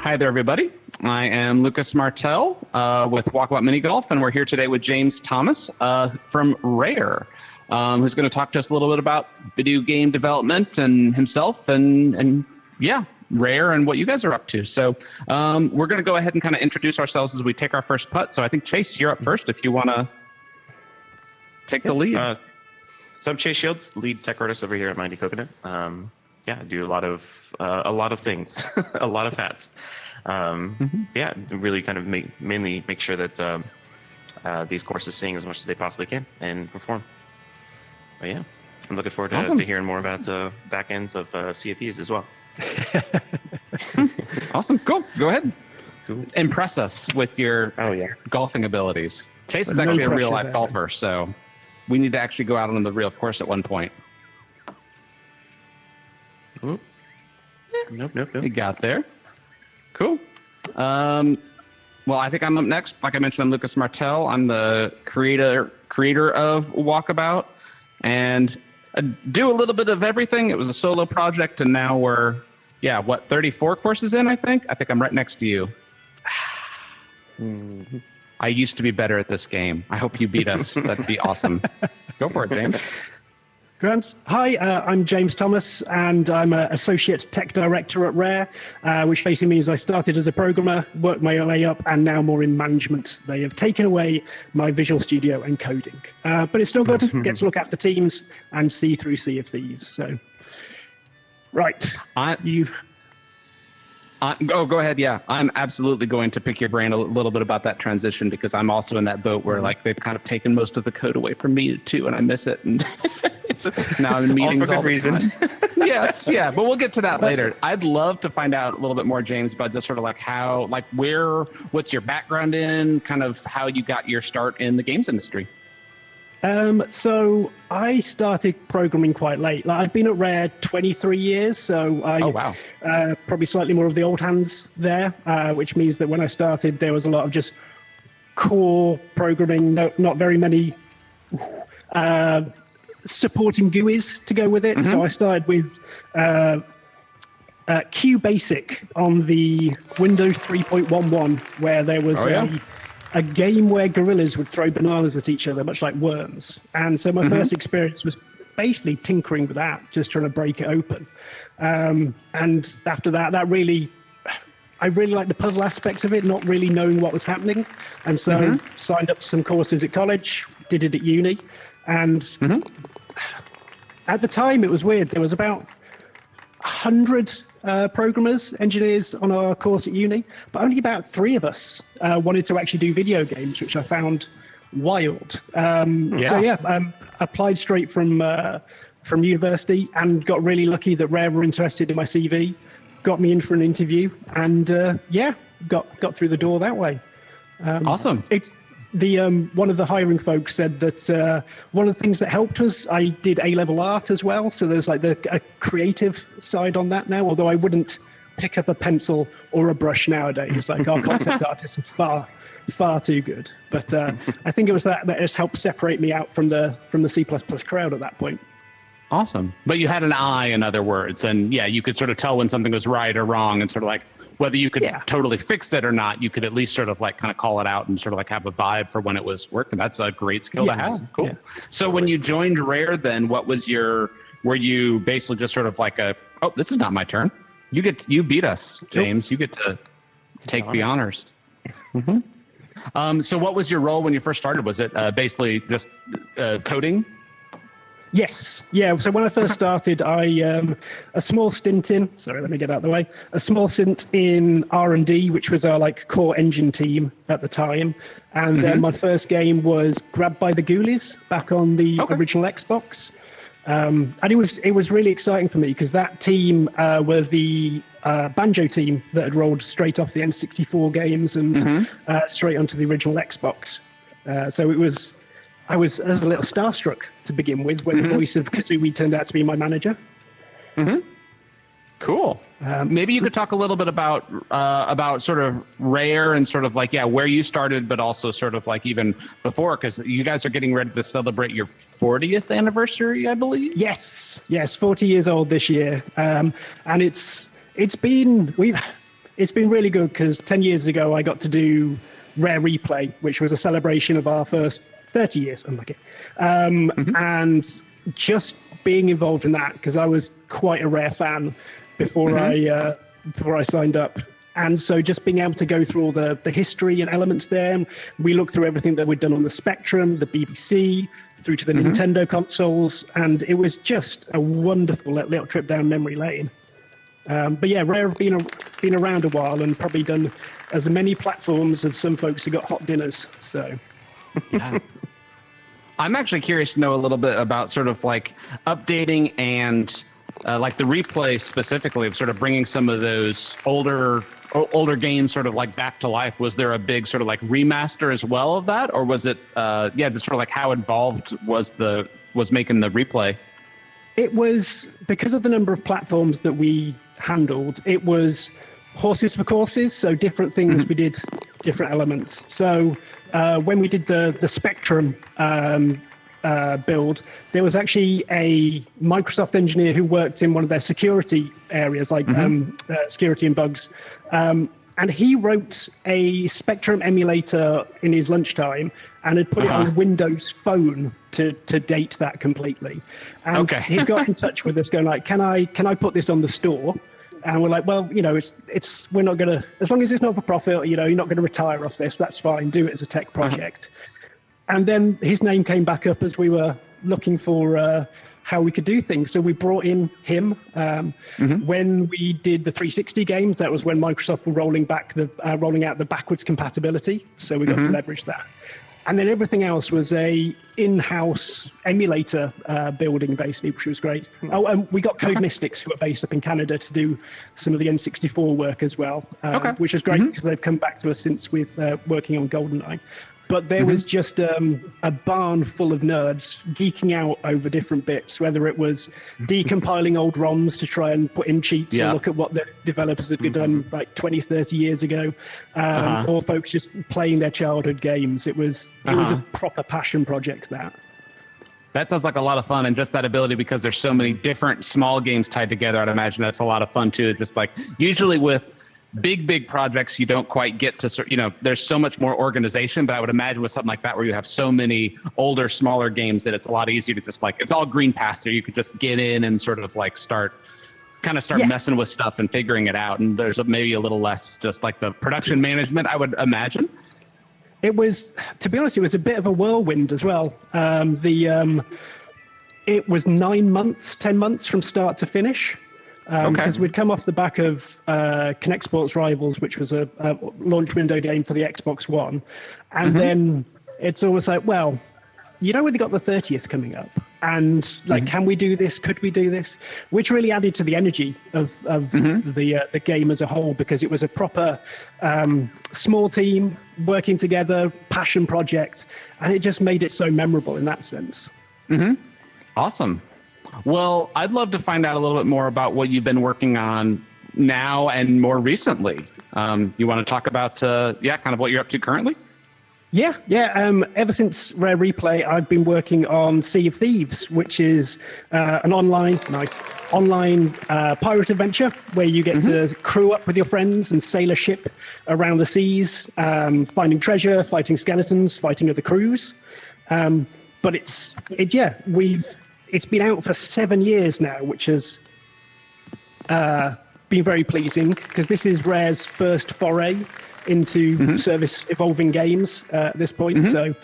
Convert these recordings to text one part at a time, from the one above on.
Hi there, everybody. I am Lucas Martell with Walkabout Mini Golf, and we're here today with James Thomas from Rare, who's going to talk to us a little bit about video game development and himself and yeah, Rare and what you guys are up to. So we're going to go ahead and kind of introduce ourselves as we take our first putt. So I think, Chase, you're up first if you want to take the lead. So I'm Chase Shields, lead tech artist over here at Mighty Coconut. Yeah, I do a lot of things, a lot of hats. Yeah, really kind of mainly make sure that these courses sing as much as they possibly can and perform. But yeah, I'm looking forward to hearing more about back ends of Sea of Thieves as well. Awesome, cool. Go ahead. Cool. Impress us with your golfing abilities. Chase is actually a real life golfer, so we need to actually go out on the real course at one point. Ooh. Nope. You got there. Cool. Well, I think I'm up next. Like I mentioned, I'm Lucas Martell. I'm the creator of Walkabout, and I do a little bit of everything. It was a solo project, and now we're, 34 courses in, I think? I think I'm right next to you. I used to be better at this game. I hope you beat us. That'd be awesome. Go for it, James. Grant. Hi, I'm James Thomas, and I'm an Associate Tech Director at Rare, which basically means I started as a programmer, worked my way up, and now more in management. They have taken away my Visual Studio and coding. But it's still good. Get to look after teams and see through Sea of Thieves. So, right. Go ahead. Yeah, I'm absolutely going to pick your brain a little bit about that transition, because I'm also in that boat where like they've kind of taken most of the code away from me too, and I miss it. And now I'm in meetings all for good reason. Yes, yeah, but we'll get to that later. I'd love to find out a little bit more, James, about just sort of like how, like what's your background in, kind of how you got your start in the games industry. So I started programming quite late. Like, I've been at Rare 23 years, so probably slightly more of the old hands there, which means that when I started, there was a lot of just core programming, not very many supporting GUIs to go with it. So I started with QBasic on the Windows 3.11, where there was a game where gorillas would throw bananas at each other, much like worms. And so my first experience was basically tinkering with that, just trying to break it open. And after that, I really liked the puzzle aspects of it, not really knowing what was happening. And so signed up to some courses at college, did it at uni. And at the time, it was weird. There was about 100 programmers, engineers on our course at uni, but only about 3 of us wanted to actually do video games, which I found wild. Applied straight from university and got really lucky that Rare were interested in my CV, got me in for an interview, and got through the door that way. Awesome. It's one of the hiring folks said that one of the things that helped us, I did A-level art as well, so there's like a creative side on that now, although I wouldn't pick up a pencil or a brush nowadays. Like, our concept artists are far too good. But I think it was that just helped separate me out from the C++ crowd at that point. Awesome. But you had an eye, in other words, and you could sort of tell when something was right or wrong, and sort of like, whether you could totally fix it or not, you could at least sort of like kind of call it out and sort of like have a vibe for when it was working. That's a great skill to have. Cool. Yeah. So when you joined Rare, then what was were you basically just sort of like this is not my turn. You beat us, James. You get to take the honors. So what was your role when you first started? Was it basically just coding? Yes. Yeah. So when I first started, a small stint in R&D, which was our like core engine team at the time. And then my first game was Grabbed by the Ghoulies back on the original Xbox. And it was really exciting for me because that team were the Banjo team that had rolled straight off the N64 games and straight onto the original Xbox. So I was a little starstruck to begin with when the voice of Kazooie turned out to be my manager. Cool. Maybe you could talk a little bit about sort of Rare and sort of like, where you started, but also sort of like even before, because you guys are getting ready to celebrate your 40th anniversary, I believe. Yes, 40 years old this year. And it's been, it's been really good because 10 years ago I got to do Rare Replay, which was a celebration of our first 30 years. Unlucky. And just being involved in that, because I was quite a Rare fan before I signed up. And so just being able to go through all the history and elements there, we looked through everything that we'd done on the Spectrum, the BBC, through to the Nintendo consoles, and it was just a wonderful little trip down memory lane. But yeah, Rare have been around a while and probably done as many platforms as some folks who got hot dinners. So, yeah. I'm actually curious to know a little bit about sort of like updating and like the replay specifically of sort of bringing some of those older games sort of like back to life. Was there a big sort of like remaster as well of that, or was it just sort of like how involved was making the replay? It was because of the number of platforms that we handled. It was horses for courses, so different things we did, different elements. So when we did the Spectrum build, there was actually a Microsoft engineer who worked in one of their security areas, like security and bugs. And he wrote a Spectrum emulator in his lunchtime and had put it on Windows Phone to date that completely. And he got in touch with us going like, can I put this on the store? And we're like, well, we're not going to, as long as it's not for profit, you're not going to retire off this. That's fine. Do it as a tech project. And then his name came back up as we were looking for how we could do things. So we brought in him. When we did the 360 games, that was when Microsoft were rolling out the backwards compatibility. So we got to leverage that. And then everything else was a in-house emulator building, basically, which was great. Oh, and we got Code Mystics, who are based up in Canada, to do some of the N64 work as well, which was great because they've come back to us since with working on GoldenEye. But there was just a barn full of nerds geeking out over different bits, whether it was decompiling old ROMs to try and put in cheats and look at what the developers had done like 20, 30 years ago, or folks just playing their childhood games. It was a proper passion project, that sounds like a lot of fun, and just that ability, because there's so many different small games tied together, I'd imagine that's a lot of fun too. Just like usually with big projects, you don't quite get to, there's so much more organization, but I would imagine with something like that where you have so many older, smaller games that it's a lot easier to just like, it's all green pasture. You could just get in and sort of like start messing with stuff and figuring it out. And there's maybe a little less just like the production management, I would imagine. It was, to be honest, it was a bit of a whirlwind as well. It was 9 months, 10 months from start to finish. Because we'd come off the back of Kinect Sports Rivals, which was a launch window game for the Xbox One. And then it's always like, well, we've got the 30th coming up. And like, can we do this? Could we do this? Which really added to the energy of the game as a whole, because it was a proper small team working together, passion project. And it just made it so memorable in that sense. Awesome. Well, I'd love to find out a little bit more about what you've been working on now and more recently. You want to talk about, kind of what you're up to currently? Yeah. Ever since Rare Replay, I've been working on Sea of Thieves, which is an online pirate adventure where you get to crew up with your friends and sail a ship around the seas, finding treasure, fighting skeletons, fighting other crews. But it's been out for 7 years now, which has been very pleasing, because this is Rare's first foray into service evolving games at this point. So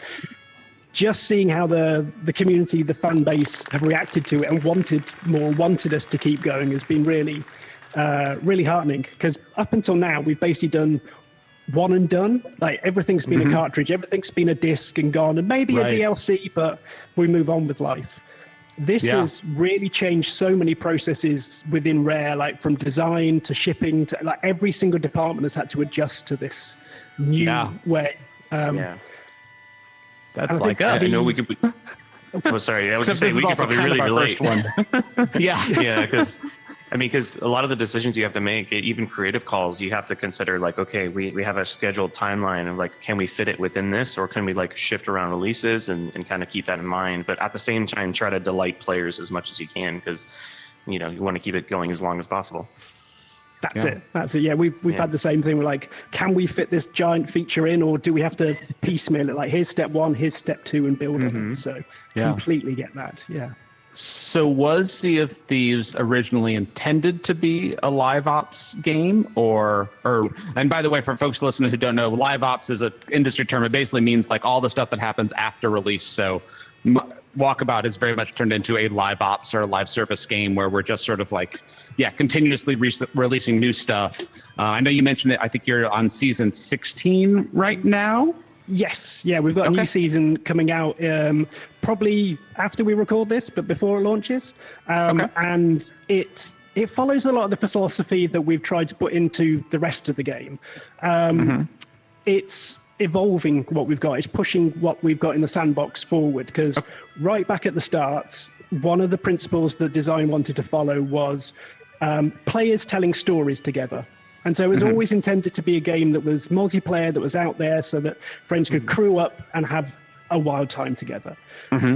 just seeing how the community, the fan base have reacted to it and wanted us to keep going has been really, really heartening, because up until now, we've basically done one and done. Like everything's been a cartridge, everything's been a disc and gone, and maybe a DLC, but we move on with life. This has really changed so many processes within Rare, like from design to shipping to like every single department has had to adjust to this new way. That's like us. I know we could. Oh, sorry. I was going to say we could probably really relate. One. Yeah, because a lot of the decisions you have to make, even creative calls, you have to consider like, okay, we have a scheduled timeline of like, can we fit it within this, or can we like shift around releases and kind of keep that in mind? But at the same time, try to delight players as much as you can, because you want to keep it going as long as possible. That's it. That's it. Yeah, we've had the same thing. We're like, can we fit this giant feature in, or do we have to piecemeal it? Like, here's step 1, here's step 2, and build on it. So completely get that. Yeah. So was Sea of Thieves originally intended to be a live ops game, or and by the way, for folks listening who don't know, live ops is an industry term. It basically means like all the stuff that happens after release. So Walkabout is very much turned into a live ops or a live service game where we're just sort of like, continuously releasing new stuff. I know you mentioned that I think you're on season 16 right now. Yes, yeah, we've got a new season coming out probably after we record this, but before it launches. And it follows a lot of the philosophy that we've tried to put into the rest of the game. It's evolving what we've got. It's pushing what we've got in the sandbox forward, because right back at the start, one of the principles that design wanted to follow was players telling stories together. And so it was always intended to be a game that was multiplayer, that was out there so that friends could crew up and have a wild time together.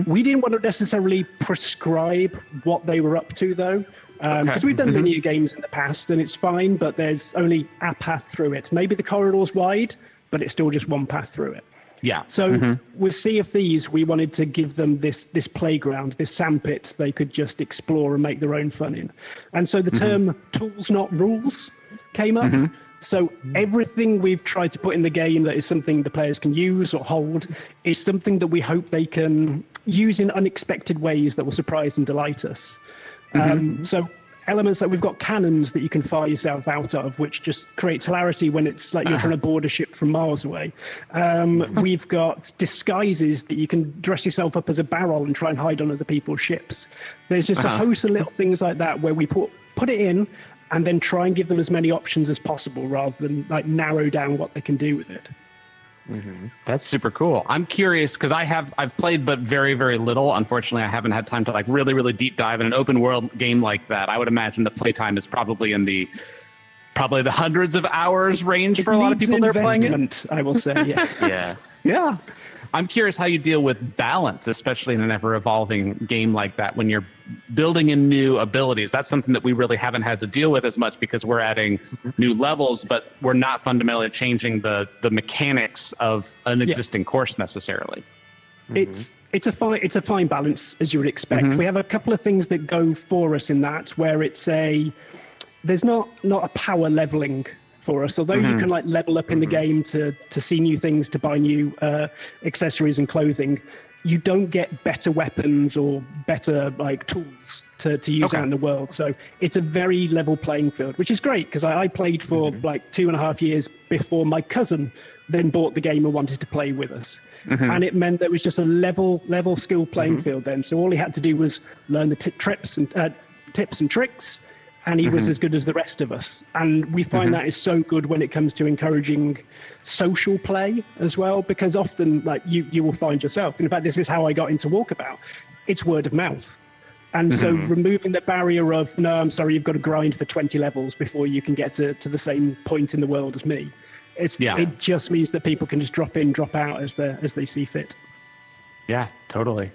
We didn't want to necessarily prescribe what they were up to, though, because we've done linear games in the past, and it's fine, but there's only a path through it. Maybe the corridor's wide, but it's still just one path through it. Yeah. So with Sea of Thieves, we wanted to give them this playground, this sandpit they could just explore and make their own fun in. And so the term tools, not rules came up. So everything we've tried to put in the game that is something the players can use or hold is something that we hope they can use in unexpected ways that will surprise and delight us. So elements that we've got cannons that you can fire yourself out of, which just creates hilarity when it's like you're trying to board a ship from miles away. We've got disguises that you can dress yourself up as a barrel and try and hide on other people's ships. There's just a host of little things like that where we put it in and then try and give them as many options as possible rather than like narrow down what they can do with it. That's super cool. I'm curious because I've played but very, very little. Unfortunately, I haven't had time to like really, really deep dive in an open world game like that. I would imagine the playtime is probably in the hundreds of hours range for a lot of people that are playing it. I will say, yeah. Yeah. I'm curious how you deal with balance, especially in an ever-evolving game like that when you're building in new abilities. That's something that we really haven't had to deal with as much because we're adding new levels, but we're not fundamentally changing the mechanics of an existing course necessarily. It's a fine balance, as you would expect. We have a couple of things that go for us in that, where there's not a power leveling for us, although you can like level up in the game to see new things, to buy new accessories and clothing. You don't get better weapons or better like tools to use out in the world. So it's a very level playing field, which is great because I played for like 2.5 years before my cousin then bought the game and wanted to play with us. And it meant there was just a level skill playing field then. So all he had to do was learn the tips and tricks, and he was as good as the rest of us. And we find that is so good when it comes to encouraging social play as well, because often like you will find yourself. In fact, this is how I got into Walkabout. It's word of mouth. And so removing the barrier of, no, I'm sorry, you've got to grind for 20 levels before you can get to the same point in the world as me. It just means that people can just drop in, drop out as they see fit. Yeah, totally.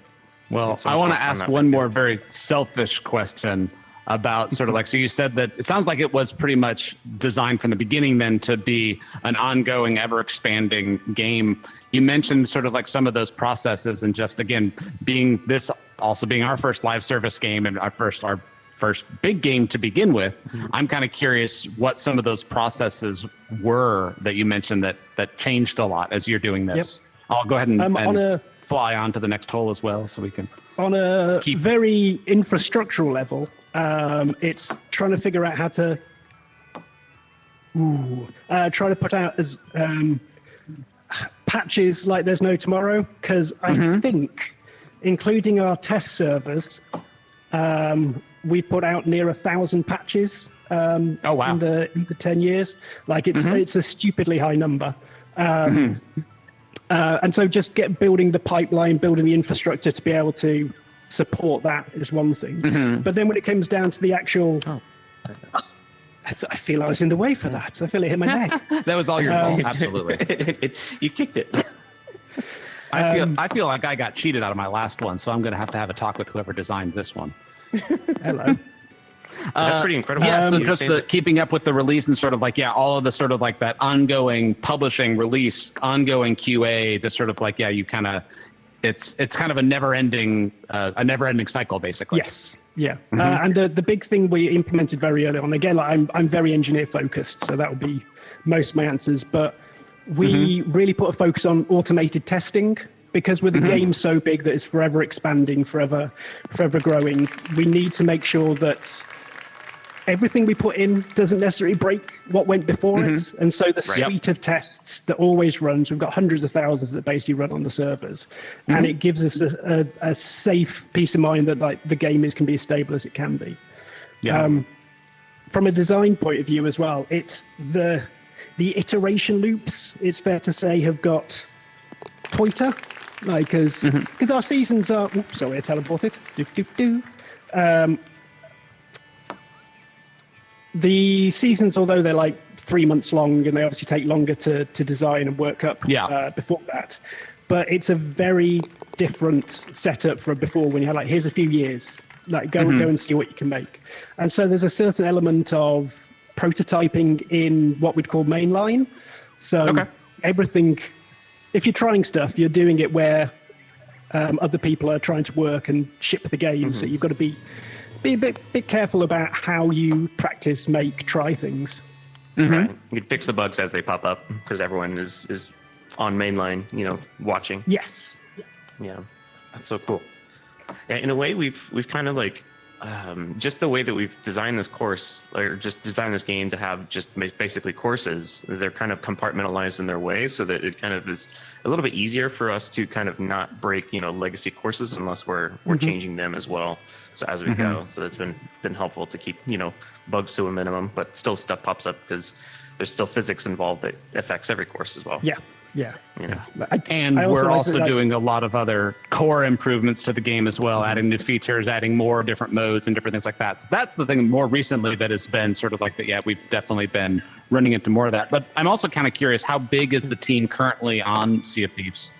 Well, I want to ask one more very selfish question about sort of like, so you said that it sounds like it was pretty much designed from the beginning then to be an ongoing, ever expanding game. You mentioned sort of like some of those processes, and just again, being our first live service game and our first big game to begin with. I'm kind of curious what some of those processes were that you mentioned that changed a lot as you're doing this. I'll go ahead and fly on to the next hole as well, so we can. On a very infrastructural level, it's trying to figure out how to try to put out as patches like there's no tomorrow, because I think, including our test servers, we put out near 1,000 patches in the 10 years. Like it's a stupidly high number. And so just building the pipeline, building the infrastructure to be able to support that is one thing. But then when it comes down to the actual, I feel I was in the way for that. I feel it hit my neck. That was all your fault. Absolutely. You kicked it. I feel like I got cheated out of my last one, so I'm going to have a talk with whoever designed this one. Hello. That's pretty incredible. Yeah, so You're just saying the that- keeping up with the release and sort of like, yeah, all of the sort of like that ongoing publishing, release, ongoing QA, the sort of like, yeah, you kind of, it's kind of a never ending cycle, basically. Yes. Yeah. And the big thing we implemented very early on, again, like I'm very engineer focused, so that would be most of my answers, but we really put a focus on automated testing. Because with the game so big that it's forever expanding, forever growing, we need to make sure that everything we put in doesn't necessarily break what went before it. And so the suite of tests that always runs, we've got hundreds of thousands that basically run on the servers. And it gives us a safe peace of mind that like the game can be as stable as it can be. Yeah. From a design point of view as well, it's the iteration loops, it's fair to say, have got Toiter. Like, because our seasons are. Oops, sorry, I teleported. The seasons, although they're like 3 months long, and they obviously take longer to design and work up before that, but it's a very different setup from before when you had like, here's a few years, like go and see what you can make. And so there's a certain element of prototyping in what we'd call mainline. So everything. If you're trying stuff, you're doing it where other people are trying to work and ship the game. So you've got to be a bit careful about how you practice, make, try things. Right. You fix the bugs as they pop up because everyone is on mainline, watching. Yes. Yeah, that's so cool. Yeah, in a way, we've kind of like just the way that we've designed this course, or just designed this game to have just basically courses. They're kind of compartmentalized in their way, so that it kind of is a little bit easier for us to kind of not break, legacy courses unless we're changing them as well. So as we go, so that's been helpful to keep bugs to a minimum, but still stuff pops up because there's still physics involved that affects every course as well. Yeah. And we're also doing a lot of other core improvements to the game as well, adding new features, adding more different modes and different things like that. So that's the thing more recently that has been sort of like that. Yeah, we've definitely been running into more of that. But I'm also kind of curious, how big is the team currently on Sea of Thieves?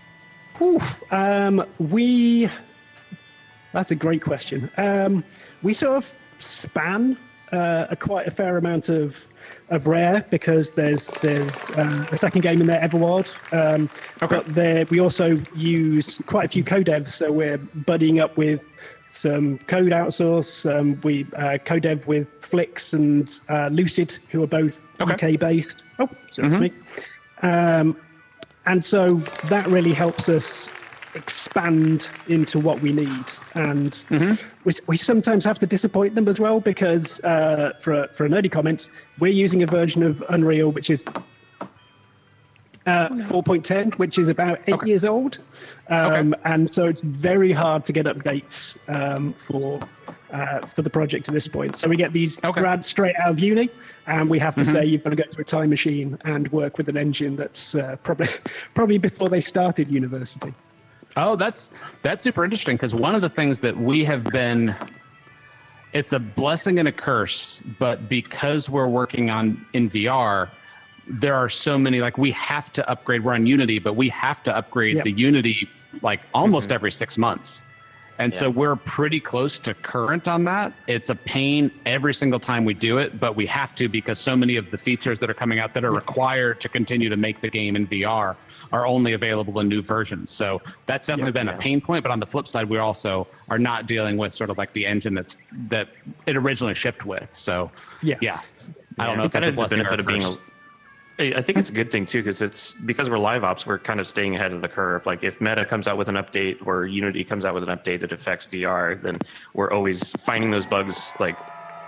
That's a great question. We sort of span quite a fair amount of rare, because there's a second game in there, Everward. But we also use quite a few co-devs, so we're buddying up with some code outsource. We co-dev with Flix and Lucid, who are both UK based. Oh, sorry, it's me. And so that really helps us expand into what we need, and we sometimes have to disappoint them as well, because for a nerdy comment, we're using a version of Unreal which is 4.10, which is about 8 years old, and so it's very hard to get updates for the project at this point. So we get these grads straight out of uni, and we have to say you've got to go to a time machine and work with an engine that's probably before they started university. Oh, that's super interesting, because one of the things that we have been, it's a blessing and a curse, but because we're working in VR, there are so many, like, we have to upgrade. We're on Unity, but we have to upgrade the Unity like almost every 6 months. And so we're pretty close to current on that. It's a pain every single time we do it, but we have to, because so many of the features that are coming out that are required to continue to make the game in VR are only available in new versions. So that's definitely been a pain point. But on the flip side, we also are not dealing with sort of like the engine that it originally shipped with. So I don't know if that's a blessing or a curse. I think it's a good thing too, because we're live ops, we're kind of staying ahead of the curve. Like if Meta comes out with an update or Unity comes out with an update that affects VR, then we're always finding those bugs like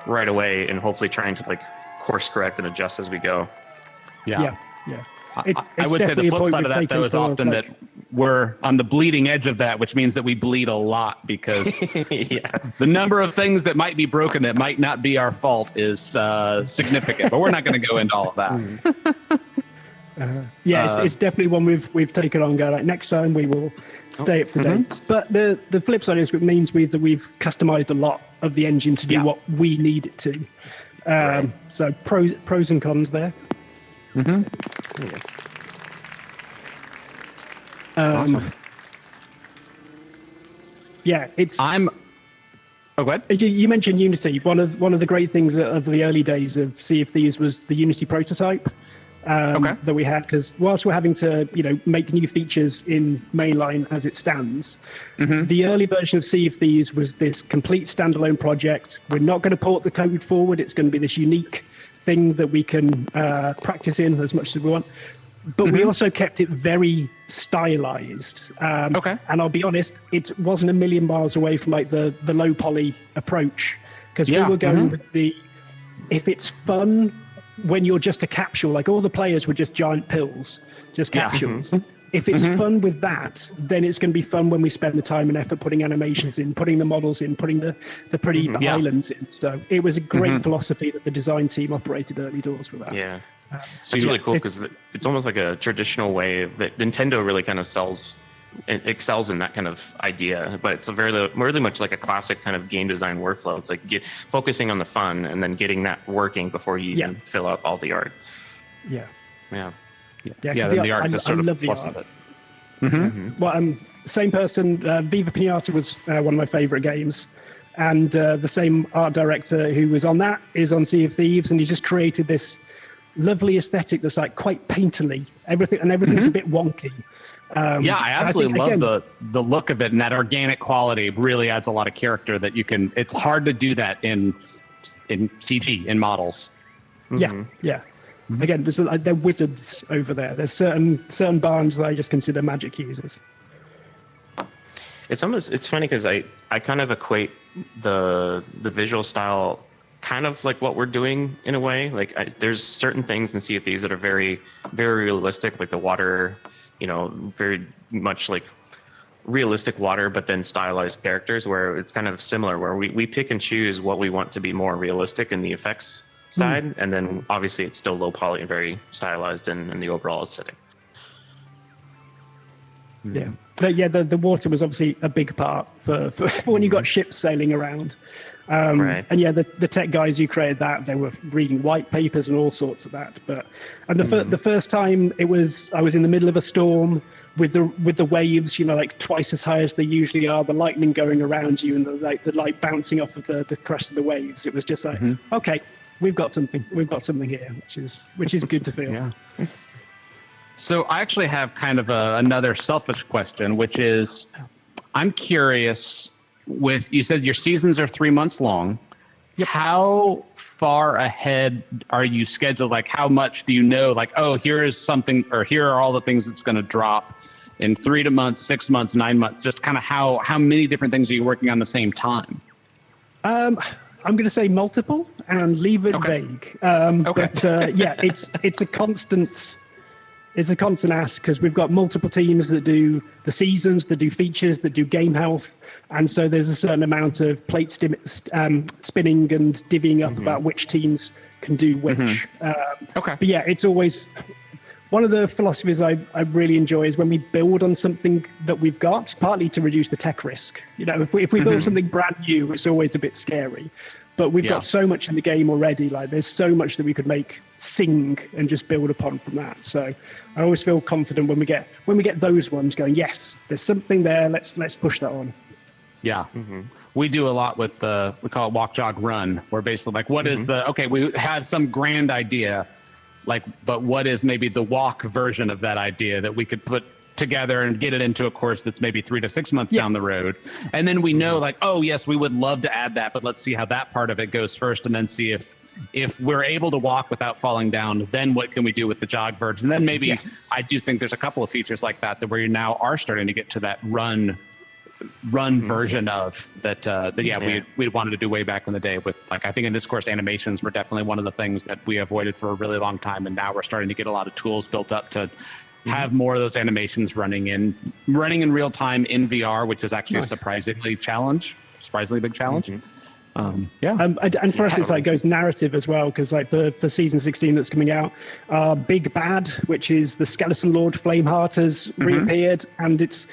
right away and hopefully trying to like course correct and adjust as we go. Yeah. I would say the flip side of that, though, is often that we're on the bleeding edge of that, which means that we bleed a lot, because the number of things that might be broken that might not be our fault is significant. But we're not going to go into all of that. It's definitely one we've taken on. Go like, next time we will stay up to date. But the flip side is it means we've customized a lot of the engine to do what we need it to. So pros and cons there. Awesome. Yeah, it's. Oh, go ahead. You mentioned Unity. One of the great things of the early days of Sea of Thieves was the Unity prototype that we had. Because whilst we're having to make new features in mainline as it stands, the early version of Sea of Thieves was this complete standalone project. We're not going to port the code forward. It's going to be this unique thing that we can practice in as much as we want. But we also kept it very stylized. And I'll be honest, it wasn't a million miles away from like the low poly approach, because we were going with if it's fun when you're just a capsule, like all the players were just giant pills, just capsules. If it's fun with that, then it's going to be fun when we spend the time and effort putting animations in, putting the models in, putting the pretty islands in. So it was a great philosophy that the design team operated early doors with that. Yeah. It's really cool because it's almost like a traditional way that Nintendo really kind of excels in that kind of idea, but it's really much like a classic kind of game design workflow. It's like focusing on the fun and then getting that working before you even fill out all the art. Yeah. The art just sort of pluses it. Well, same person, Viva Pinata was one of my favorite games. And the same art director who was on that is on Sea of Thieves, and he just created this lovely aesthetic that's like quite painterly. Everything's a bit wonky. I absolutely love the look of it, and that organic quality really adds a lot of character that you can. It's hard to do that in CG, in models. Yeah. Again, they're wizards over there. There's certain barns that I just consider magic users. It's funny because I kind of equate the visual style kind of like what we're doing in a way. Like there's certain things in Sea of Thieves that are very, very realistic, like the water, very much like realistic water, but then stylized characters, where it's kind of similar, where we pick and choose what we want to be more realistic in the effects side, and then obviously it's still low poly and very stylized in the overall aesthetic. The water was obviously a big part for when you got ships sailing around. And the tech guys who created that, they were reading white papers and all sorts of that. The first time I was in the middle of a storm with the waves, like twice as high as they usually are, the lightning going around you and the light bouncing off of the crest of the waves. It was just like, okay, we've got something here, which is good to feel. Yeah. So I actually have kind of another selfish question, which is, I'm curious. You said your seasons are 3 months long. How far ahead are you scheduled? Like, how much do you know? Like, oh, here is something, or here are all the things that's going to drop in 3 months, 6 months, 9 months. Just kind of how many different things are you working on the same time? I'm going to say multiple and leave it vague. But it's a constant. It's a constant ask, because we've got multiple teams that do the seasons, that do features, that do game health. And so there's a certain amount of plate spinning and divvying up about which teams can do which. But yeah, it's always one of the philosophies I really enjoy is when we build on something that we've got, partly to reduce the tech risk. If we build something brand new, it's always a bit scary. But we've got so much in the game already. Like there's so much that we could sing and just build upon from that. So I always feel confident when we get those ones going, yes, there's something there. Let's push that on. Yeah. We do a lot with we call it walk, jog, run, where basically like, what is we have some grand idea, but what is maybe the walk version of that idea that we could put together and get it into a course that's maybe 3 to 6 months down the road. And then we know oh yes, we would love to add that, but let's see how that part of it goes first, and then see if we're able to walk without falling down, then what can we do with the jog version? And then maybe I do think there's a couple of features like that where you now are starting to get to that run version of that we wanted to do way back in the day with, like, I think in this course animations were definitely one of the things that we avoided for a really long time, and now we're starting to get a lot of tools built up to have more of those animations running in real time in VR, which is actually a surprisingly big challenge. And for us, it's like goes narrative as well, because like for season 16 that's coming out, Big Bad, which is the Skeleton Lord Flameheart, has reappeared, and it's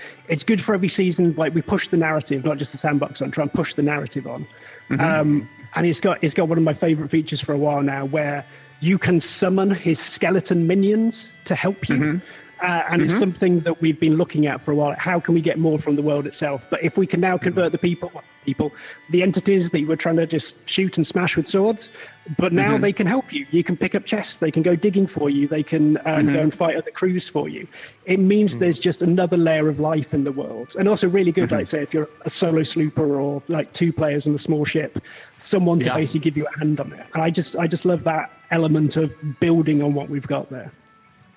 good for every season. Like we push the narrative, not just the sandbox on, try and push the narrative on. And it's got one of my favorite features for a while now, where you can summon his skeleton minions to help you. And it's something that we've been looking at for a while. How can we get more from the world itself? But if we can now convert the entities that you were trying to just shoot and smash with swords, but now they can help you. You can pick up chests. They can go digging for you. They can go and fight other crews for you. It means there's just another layer of life in the world. And also really good, like say, if you're a solo slooper or like 2 players on a small ship, someone to basically give you a hand on it. And I just love that element of building on what we've got there.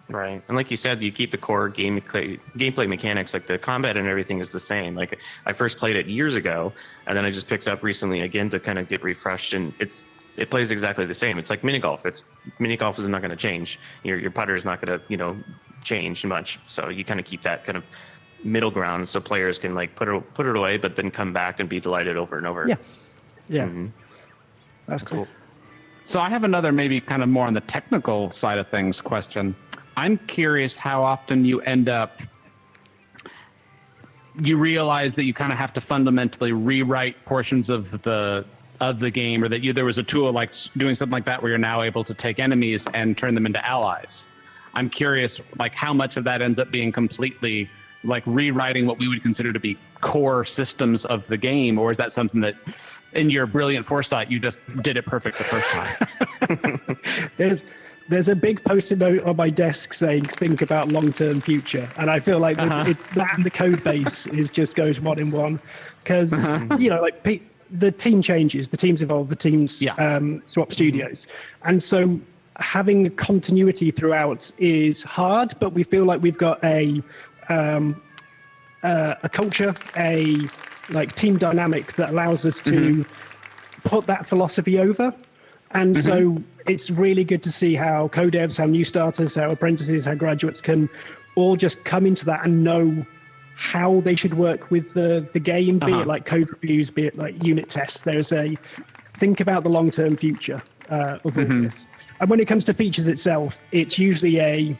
Right. And like you said, you keep the core gameplay mechanics, like the combat and everything is the same. Like I first played it years ago, and then I just picked it up recently again to kind of get refreshed, and it plays exactly the same. It's like mini golf. Mini golf is not going to change. Your putter is not going to, change much. So you kind of keep that kind of middle ground so players can like put it away, but then come back and be delighted over and over. Yeah. Yeah. That's cool. So I have another maybe kind of more on the technical side of things question. I'm curious how often you realize that you kind of have to fundamentally rewrite portions of the game, or that there was a tool like doing something like that where you're now able to take enemies and turn them into allies. I'm curious, like how much of that ends up being completely like rewriting what we would consider to be core systems of the game, or is that something that in your brilliant foresight you just did it perfect the first time? There's a big post-it note on my desk saying, think about long-term future. And I feel like that and the code base just goes one in one. Because, the team changes, the teams evolve, the teams swap studios. And so having continuity throughout is hard, but we feel like we've got a culture, a team dynamic that allows us to put that philosophy over. And so it's really good to see how co-devs, how new starters, how apprentices, how graduates can all just come into that and know how they should work with the game, be it like code reviews, be it like unit tests. There's a think about the long-term future of all this. And when it comes to features itself, it's usually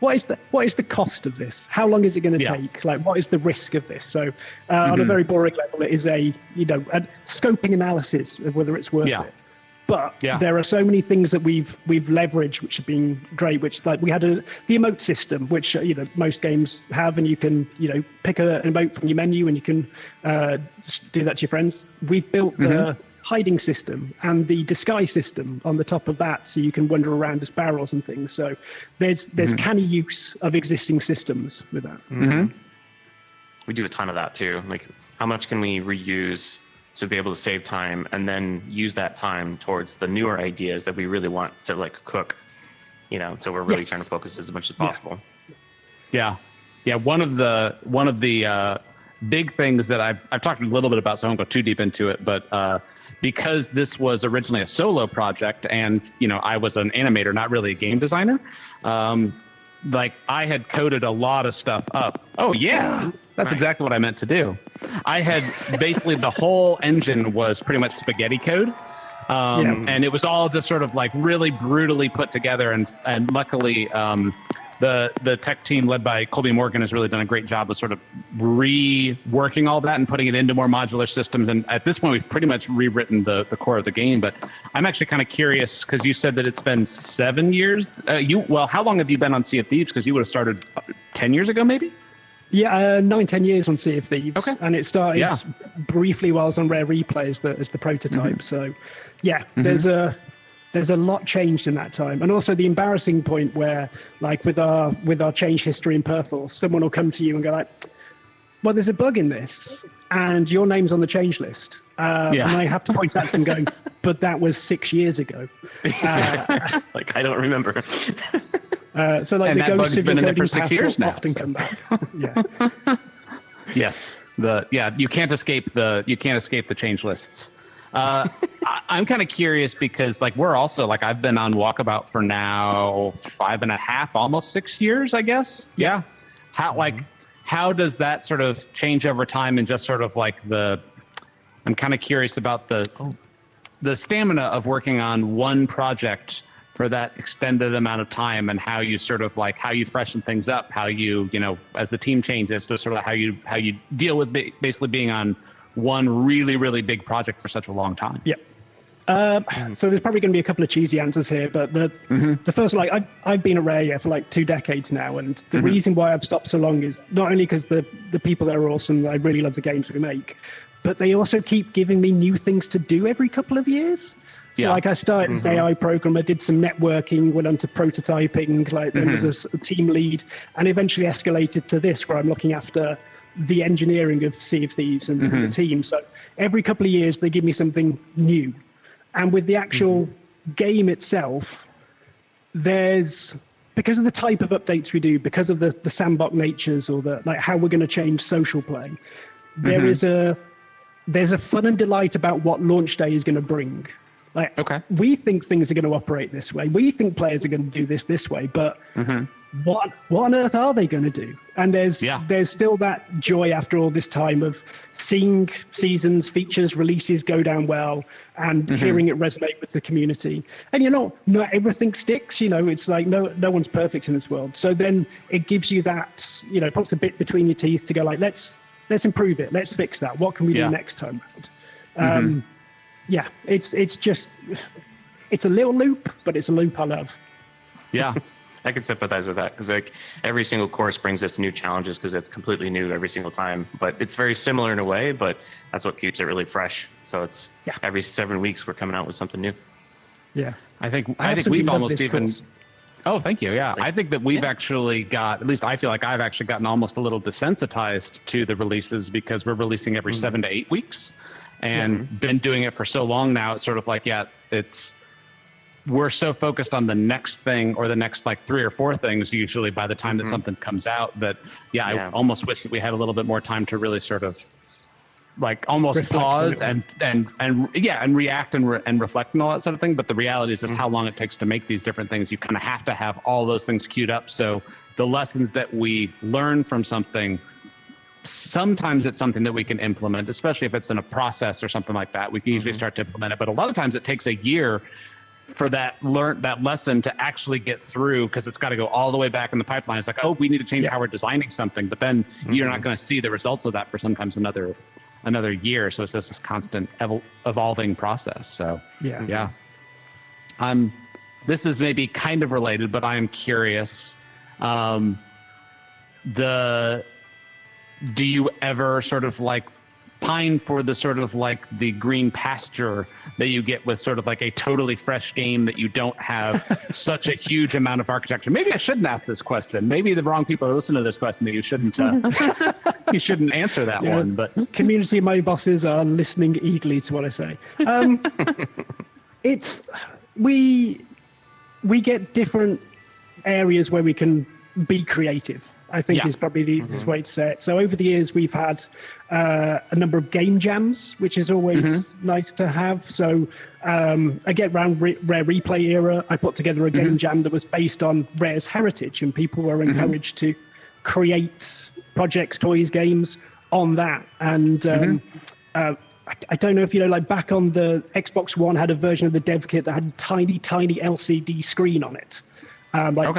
what is the cost of this? How long is it going to take? Like, what is the risk of this? So on a very boring level, it is a scoping analysis of whether it's worth it. But there are so many things that we've leveraged, which have been great. Which like we had the emote system, which most games have, and you can pick an emote from your menu, and you can just do that to your friends. We've built the hiding system and the disguise system on the top of that, so you can wander around as barrels and things. So there's canny use of existing systems with that. We do a ton of that too. Like, how much can we reuse to be able to save time and then use that time towards the newer ideas that we really want to like cook, so we're really trying to focus as much as possible. Yeah. One of the big things that I've talked a little bit about, so I won't go too deep into it, but because this was originally a solo project and, I was an animator, not really a game designer, like I had coded a lot of stuff up. Oh yeah, that's exactly what I meant to do. I had basically the whole engine was pretty much spaghetti code. And it was all just sort of like really brutally put together. And luckily, the tech team led by Colby Morgan has really done a great job of sort of reworking all that and putting it into more modular systems. And at this point, we've pretty much rewritten the core of the game. But I'm actually kind of curious because you said that it's been 7 years. How long have you been on Sea of Thieves? Because you would have started 10 years ago, maybe? Yeah, 9-10 years on Sea of Thieves. Okay. And it started briefly while I was on Rare Replay as the prototype. So, there's a lot changed in that time. And also the embarrassing point where, like with our change history in Purple, someone will come to you and go like, well, there's a bug in this and your name's on the change list. And I have to point out to them going, but that was 6 years ago. Like, I don't remember. So like and the that bug's ghosts of been in there for your 6 coding years past now. often come back. Yes. You can't escape the change lists. I'm kind of curious because like we're also like I've been on Walkabout for now 5.5, almost 6 years, I guess. Yeah. How does that sort of change over time and just sort of like I'm kind of curious about the stamina of working on one project for that extended amount of time and how you sort of like how you freshen things up, how you as the team changes, to sort of how you deal with basically being on one really, really big project for such a long time. Yeah. So there's probably going to be a couple of cheesy answers here, but the first, like, I've been at Rare for like 2 decades now, and the reason why I've stopped so long is not only because the people there are awesome, I really love the games we make, but they also keep giving me new things to do every couple of years. So like I started as an AI programmer, did some networking, went on to prototyping, like then was a team lead, and eventually escalated to this where I'm looking after the engineering of Sea of Thieves and the team. So every couple of years they give me something new. And with the actual game itself, there's, because of the type of updates we do, because of the sandbox natures or the like how we're going to change social play, there's a fun and delight about what launch day is going to bring. Like, we think things are going to operate this way. We think players are going to do this way, but what on earth are they going to do? And there's still that joy after all this time of seeing seasons, features, releases go down well and hearing it resonate with the community. And not everything sticks. It's like no one's perfect in this world. So then it gives you that, puts a bit between your teeth to go like, let's improve it. Let's fix that. What can we do next time around? Yeah, it's a little loop, but it's a loop I love. Yeah. I can sympathize with that because like every single course brings its new challenges because it's completely new every single time. But it's very similar in a way, but that's what keeps it really fresh. So it's every 7 weeks we're coming out with something new. Yeah, I think we've almost even. Oh, thank you. Yeah, I think that we've actually got, at least I feel like I've actually gotten almost a little desensitized to the releases because we're releasing every 7 to 8 weeks. And been doing it for so long now, it's sort of like, we're so focused on the next thing or the next like 3 or 4 things usually by the time that something comes out that, I almost wish that we had a little bit more time to really sort of like almost reflect pause and react and reflect and all that sort of thing. But the reality is just how long it takes to make these different things. You kind of have to have all those things queued up. So the lessons that we learn from something, sometimes it's something that we can implement, especially if it's in a process or something like that. We can usually start to implement it, but a lot of times it takes a year for that lesson to actually get through because it's got to go all the way back in the pipeline. It's like, oh, we need to change how we're designing something, but then you're not going to see the results of that for sometimes another year. So it's just this constant evolving process. So this is maybe kind of related, but I am curious. Do you ever sort of like pine for the sort of like the green pasture that you get with sort of like a totally fresh game that you don't have such a huge amount of architecture? Maybe I shouldn't ask this question. Maybe the wrong people are listening to this question that you shouldn't answer that one. But community, my bosses are listening eagerly to what I say. We get different areas where we can be creative, I think is probably the easiest way to say it. So over the years, we've had a number of game jams, which is always nice to have. So again, around Rare Replay era, I put together a game jam that was based on Rare's heritage, and people were encouraged to create projects, toys, games on that. And I don't know if like back on the Xbox One had a version of the dev kit that had a tiny LCD screen on it,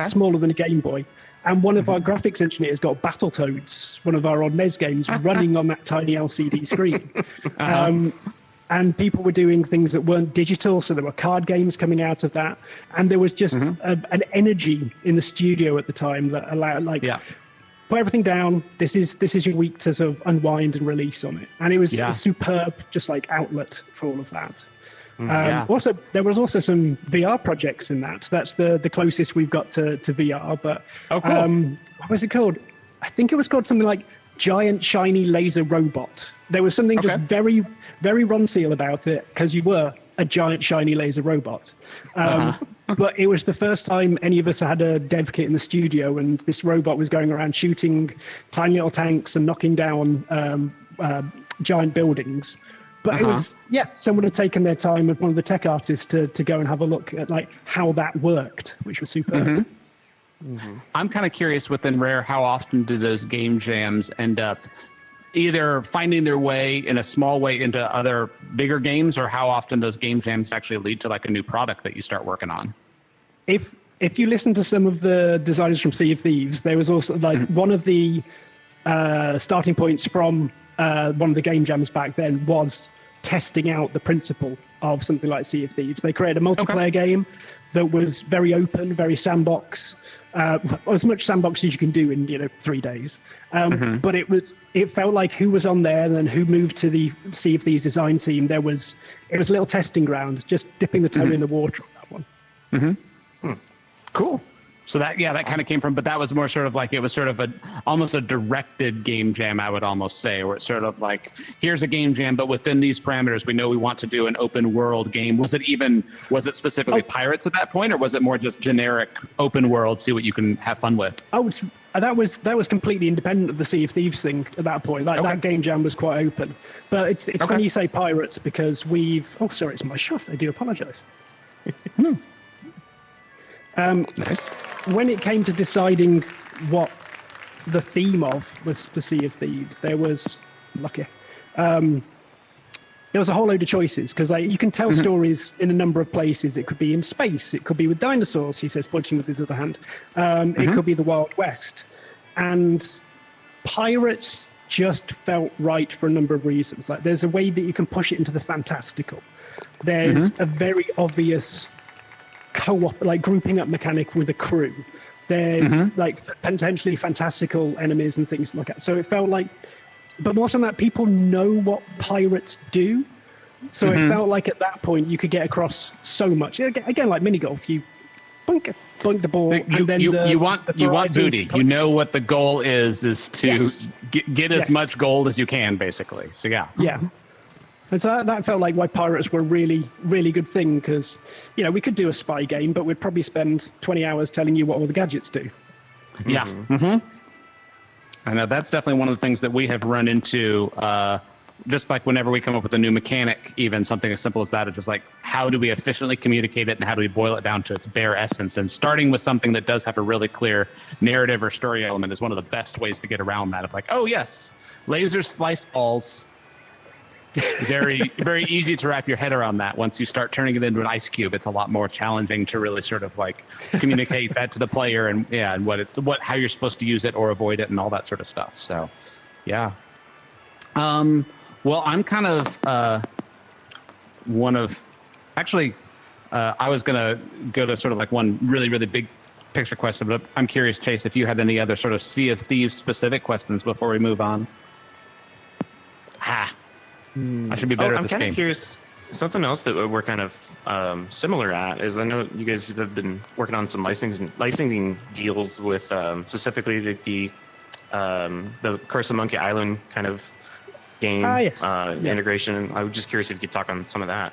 smaller than a Game Boy. And one of our graphics engineers got Battletoads, one of our old NES games, running on that tiny LCD screen. And people were doing things that weren't digital, so there were card games coming out of that. And there was just an energy in the studio at the time that allowed, put everything down. This is your week to sort of unwind and release on it. And it was a superb, just like outlet for all of that. Also, there was also some VR projects in that. That's the closest we've got to VR. But what was it called? I think it was called something like Giant Shiny Laser Robot. There was something just very, very Ronseal about it because you were a giant shiny laser robot. But it was the first time any of us had a dev kit in the studio, and this robot was going around shooting tiny little tanks and knocking down giant buildings. But it was, someone had taken their time with one of the tech artists to go and have a look at like how that worked, which was superb. I'm kind of curious within Rare, how often do those game jams end up either finding their way in a small way into other bigger games, or how often those game jams actually lead to like a new product that you start working on? If you listen to some of the designers from Sea of Thieves, there was also like one of the starting points from one of the game jams back then was testing out the principle of something like Sea of Thieves. They created a multiplayer game that was very open, very sandbox, as much sandbox as you can do in 3 days. But it felt like who was on there and then who moved to the Sea of Thieves design team. It was a little testing ground, just dipping the toe in the water on that one. Cool. So that kind of came from, but that was more sort of like, it was sort of almost a directed game jam, I would almost say, where it's sort of like, here's a game jam, but within these parameters, we know we want to do an open world game. Was it specifically pirates at that point, or was it more just generic open world, see what you can have fun with? That was completely independent of the Sea of Thieves thing at that point. That game jam was quite open. But it's when you say pirates, because sorry, it's my shot. I do apologize. Nice. When it came to deciding what the theme of was the Sea of Thieves, there was a whole load of choices, because you can tell stories in a number of places. It could be in space, it could be with dinosaurs, he says, pointing with his other hand. It could be the Wild West. And pirates just felt right for a number of reasons. Like, there's a way that you can push it into the fantastical. There's a very obvious co-op, like grouping up mechanic with a crew. There's like potentially fantastical enemies and things like that. So it felt like, but more than that, people know what pirates do. So it felt like at that point you could get across so much. Again, like mini golf, you bunk the ball, and then you want booty. You know what the goal is to get as much gold as you can, basically. So yeah. And so that felt like why pirates were a really, really good thing, because, we could do a spy game, but we'd probably spend 20 hours telling you what all the gadgets do. Yeah. I know that's definitely one of the things that we have run into, just like whenever we come up with a new mechanic, even something as simple as that, it's just like, how do we efficiently communicate it and how do we boil it down to its bare essence? And starting with something that does have a really clear narrative or story element is one of the best ways to get around that. Of like, oh yes, laser slice balls. Very, very easy to wrap your head around that. Once you start turning it into an ice cube, it's a lot more challenging to really sort of like communicate that to the player and how you're supposed to use it or avoid it and all that sort of stuff. So, yeah. Well, I'm kind of I was gonna go to sort of like one really, really big picture question, but I'm curious, Chase, if you had any other sort of Sea of Thieves specific questions before we move on. I should be better at this game. I'm kind of curious. Something else that we're kind of similar at is, I know you guys have been working on some licensing deals with specifically the Curse of Monkey Island kind of game integration. I was just curious if you could talk on some of that.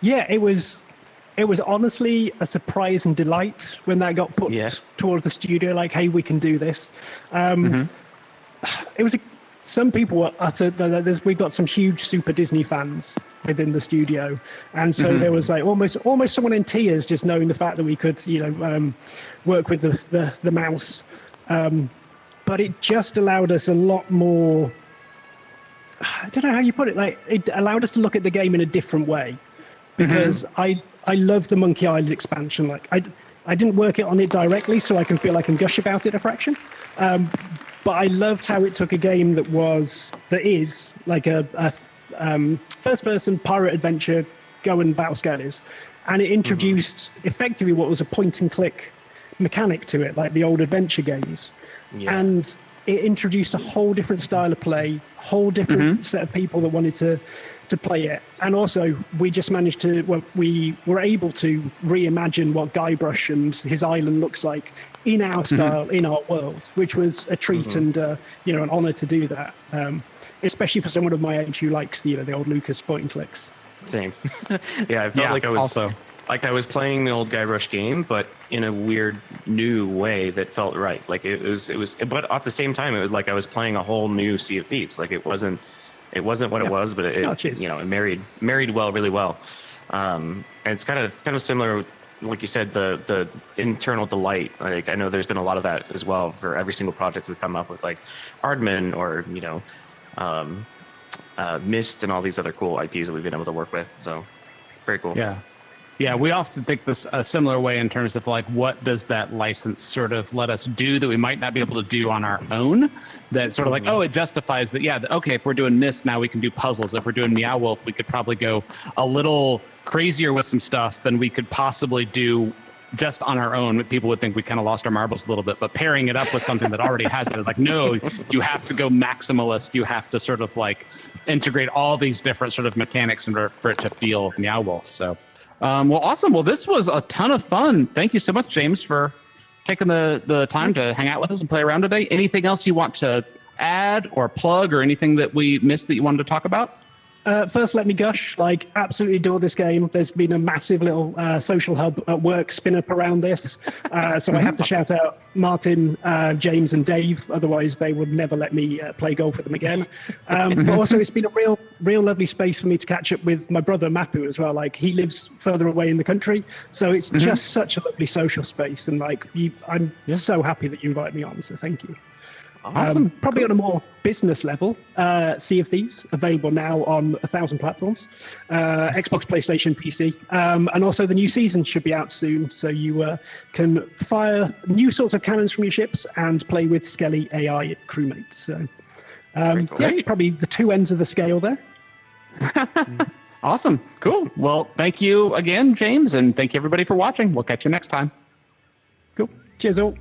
It was honestly a surprise and delight when that got put towards the studio. Like, hey, we can do this. It was some people were we've got some huge Super Disney fans within the studio, and so there was like almost someone in tears just knowing the fact that we could work with the mouse, but it just allowed us a lot more. I don't know how you put it. Like, it allowed us to look at the game in a different way, because I love the Monkey Island expansion. Like, I didn't work on it directly, so I can feel I can gush about it a fraction. But I loved how it took a game that is like a first-person pirate adventure, go and battle skellies, and it introduced effectively what was a point-and-click mechanic to it, like the old adventure games. And it introduced a whole different style of play, whole different set of people that wanted to play it. And also, we just managed to, we were able to reimagine what Guybrush and his island looks like in our style, in our world, which was a treat and an honor to do that, especially for someone of my age who likes the old Lucas point and clicks. Same. I felt like I was also like I was playing the old Guybrush game, but in a weird new way that felt right. Like it was, but at the same time, it was like I was playing a whole new Sea of Thieves. Like it wasn't what it was, but it married really well. And it's kind of similar, like you said, the internal delight. Like, I know there's been a lot of that as well for every single project we come up with, like Aardman or Myst and all these other cool IPs that we've been able to work with. So very cool. Yeah. Yeah, we often think this a similar way in terms of like, what does that license sort of let us do that we might not be able to do on our own? That sort of like, oh, it justifies that. Yeah, okay, if we're doing this now, we can do puzzles. If we're doing Meow Wolf, we could probably go a little crazier with some stuff than we could possibly do just on our own. People would think we kind of lost our marbles a little bit, but pairing it up with something that already has it is like, no, you have to go maximalist. You have to sort of like integrate all these different sort of mechanics in order for it to feel Meow Wolf. So. Well, awesome. Well, this was a ton of fun. Thank you so much, James, for taking the time to hang out with us and play around today. Anything else you want to add or plug or anything that we missed that you wanted to talk about? First, let me gush. Like, absolutely adore this game. There's been a massive little social hub at work spin up around this. So I have to shout out Martin, James, and Dave. Otherwise, they would never let me play golf with them again. But also, it's been a real lovely space for me to catch up with my brother Mapu as well. Like, he lives further away in the country, so it's just such a lovely social space. And like, I'm so happy that you invited me on. So thank you. Awesome. Probably on a more business level, Sea of Thieves, available now on 1,000 platforms, Xbox, PlayStation, PC, and also the new season should be out soon, so you can fire new sorts of cannons from your ships and play with Skelly AI crewmates. So, yeah, probably the two ends of the scale there. Awesome. Cool. Well, thank you again, James, and thank you everybody for watching. We'll catch you next time. Cool. Cheers all.